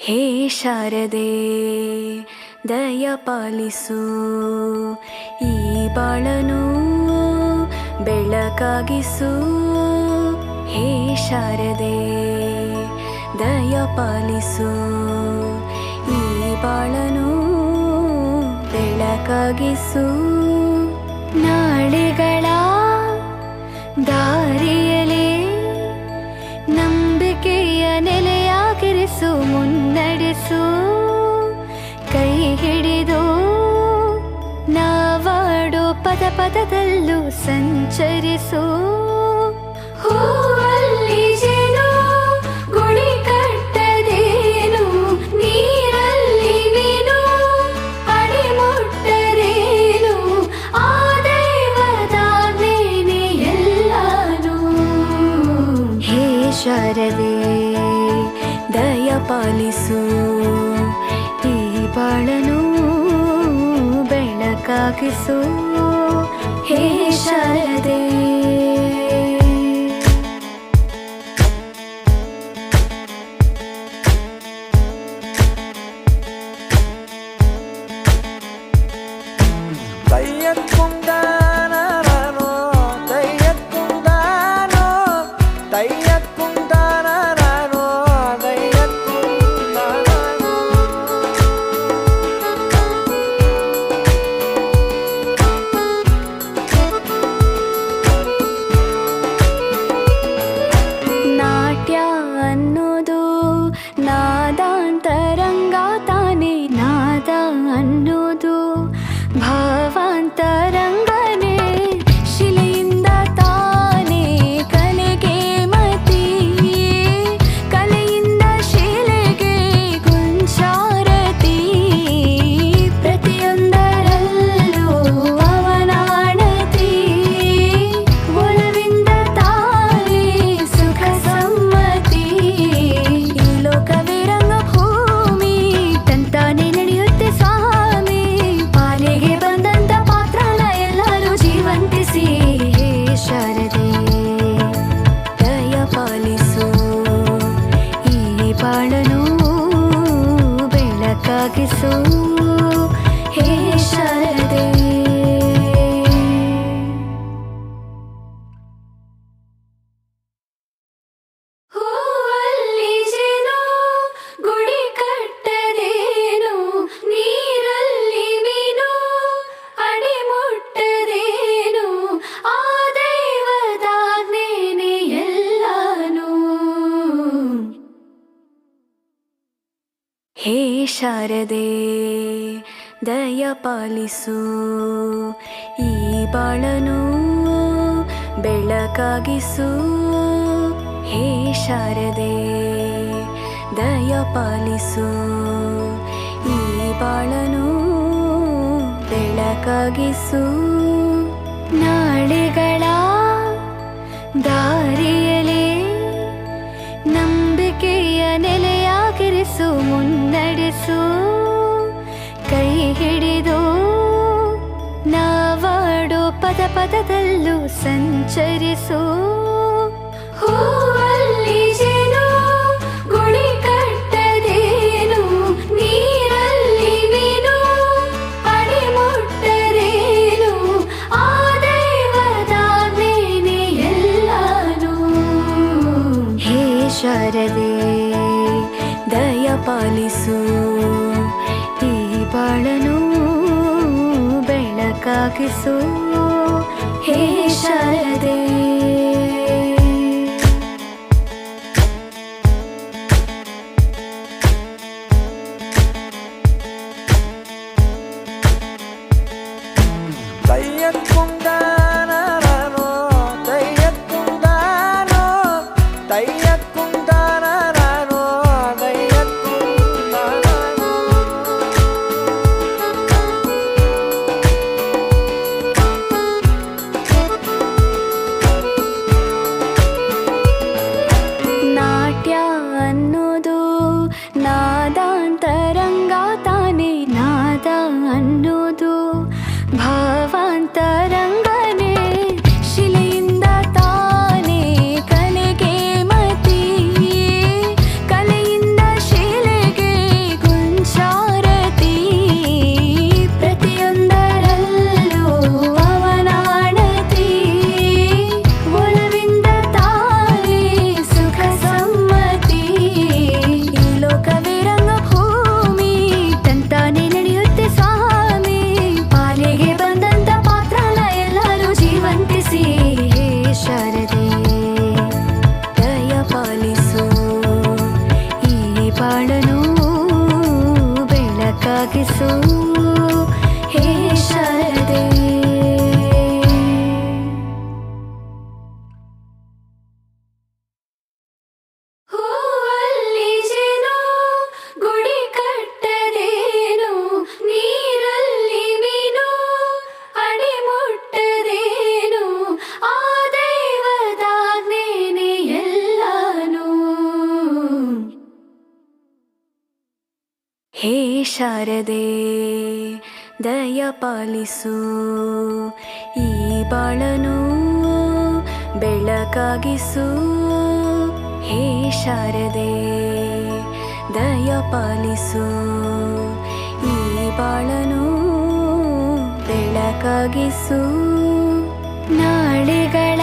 ಹೇ ಶಾರದೆ ದಯ ಪಾಲಿಸು, ಈ ಬಾಳನು ಬೆಳಕಾಗಿಸು. ಹೇ ಶಾರದೆ ದಯ ಪಾಲಿಸು, ಈ ಬಾಳನು ಬೆಳಕಾಗಿಸು. ನಾಳೆಗಳ ದಾರಿಯಲೇ ನಂಬಿಕೆಯ ನೆಲೆಯಾಗಿರಿಸು, ಮುನ್ನಡೆಸು. ಕೈ ಹಿಡಿದು ನಾವಾಡೋ ಪದ ಪದದಲ್ಲೂ ಸಂಚರಿಸು. ಹೂವಲ್ಲಿ ಜೇನು ಗುಡಿ ಕಟ್ಟದೇನು, ನೀರಲ್ಲಿ ಮೀನು ಅಡಿ ಮುಟ್ಟರೇನು, ಆ ದೈವದಾಜ್ಞೆನೇ ಎಲ್ಲಾನು. ಹೇ ಶಾರದೆ ದಯ ಪಾಲಿಸು, ಈ ಬಾಳನು ಬೆಳಕಾಗಿಸು. ಹೇ ಶಾರದೆ ಅನ್ನೋದು ನಾದಾಂತರಂಗ ತಾನೆ, ನಾದ ಅನ್ನೋದು ಭಾವಾಂತರಂಗನೇ. ಶಿಲೆಯಿಂದ ತಾನೇ ಕಲೆಗೆ ಮತಿ, ಕಲೆಯಿಂದ ಶಿಲೆಗೆ ಗುಂಚಾರತಿ. ಪ್ರತಿಯೊಂದರಲ್ಲೂ ಅವನಾಣತಿ, ಒಲವಿಂದ ತಾನೇ ಸುಖ ಸಮ್ಮತಿ. ಈ ಲೋಕವೇ ರಂಗಭೂಮಿ, ತಂತಾನೆ ನಡೆಯುತ್ತೆ ಸ್ವಾಮಿ. ಪಾಲಿಗೆ ಬಂದಂತ ಪಾತ್ರನ ಎಲ್ಲರೂ ಜೀವಂತಿಸಿ. ಹೇ ಶಾರದೆ ದಯ ಪಾಲಿಸು, ಈ ಬಾಳನು ಬೆಳಕಾಗಿಸು. ಹೇ ಶಾರದೆ ಹೂವಲ್ಲಿ ಜೇನು ಗುಡಿ ಕಟ್ಟದೇನು, ನೀರಲ್ಲಿ ಮೀನು ಅಡಿ ಮುಟ್ಟದೇನು, ಆ ದೈವದಾಜ್ಞೆನೇ ಎಲ್ಲಾನು. ಹೇ ಶಾರದೆ ದಯ ಪಾಲಿಸು, ಈ ಬಾಳನು ಬೆಳಕಾಗಿಸು. ಹೇ ಶಾರದೆ ದಯ ಪಾಲಿಸು, ಈ ಬಾಳನು ಬೆಳಕಾಗಿಸು. ನಾಳೆಗಳ ದಾರಿಯಲೇ ನಂಬಿಕೆಯ ನೆಲೆಯಾಗಿರಿಸು, ಮುನ್ನಡೆಸು. ಕೈ ಹಿಡಿದು ನಾವಾಡೋ ಪದ ಪದದಲ್ಲೂ ಸಂಚರಿಸು. ಹೂವಲ್ಲಿ ಜೇನು ಗುಡಿ ಕಟ್ಟದೇನು, ನೀರಲ್ಲಿ ಮೀನು ಅಡಿ ಮುಟ್ಟರೇನು, ಆ ದೈವದಾಜ್ಞೆನೇ ಎಲ್ಲಾನು. ಹೇ ಶಾರದೆ ದಯ ಪಾಲಿಸು, ಈ ಬಾಳನು ಬೆಳಕಾಗಿಸು. ಹೇ ಶಾರದೆ ಅನ್ನೋದು ನಾದಾಂತರಂಗ ತಾನೆ, ನಾದ ಅನ್ನೋದು ಭಾವಾಂತರಂಗನೇ. ಶಿಲೆಯಿಂದ ತಾನೇ ಕಲೆಗೆ ಮತಿ, ಬಾಳನು ಬೆಳಕಾಗಿಸು ಹೇ ಶಾರದೆ. ಹೂವಲ್ಲಿ ಜೇನು ಗುಡಿ ಕಟ್ಟದೇನು, ನೀರಲ್ಲಿ ಮೀನು ಅಡಿ ಮುಟ್ಟದೇನು, ಆ ದೈವದಾಜ್ಞೆನೇ ಎಲ್ಲಾನು. ಹೇ ಶಾರದೆ ದಯ ಪಾಲಿಸು, ಈ ಬಾಳನು ಬೆಳಕಾಗಿಸು. ಹೇ ಶಾರದೆ ದಯ ಪಾಲಿಸು, ಈ ಬಾಳನು ಬೆಳಕಾಗಿಸು. ನಾಳೆಗಳ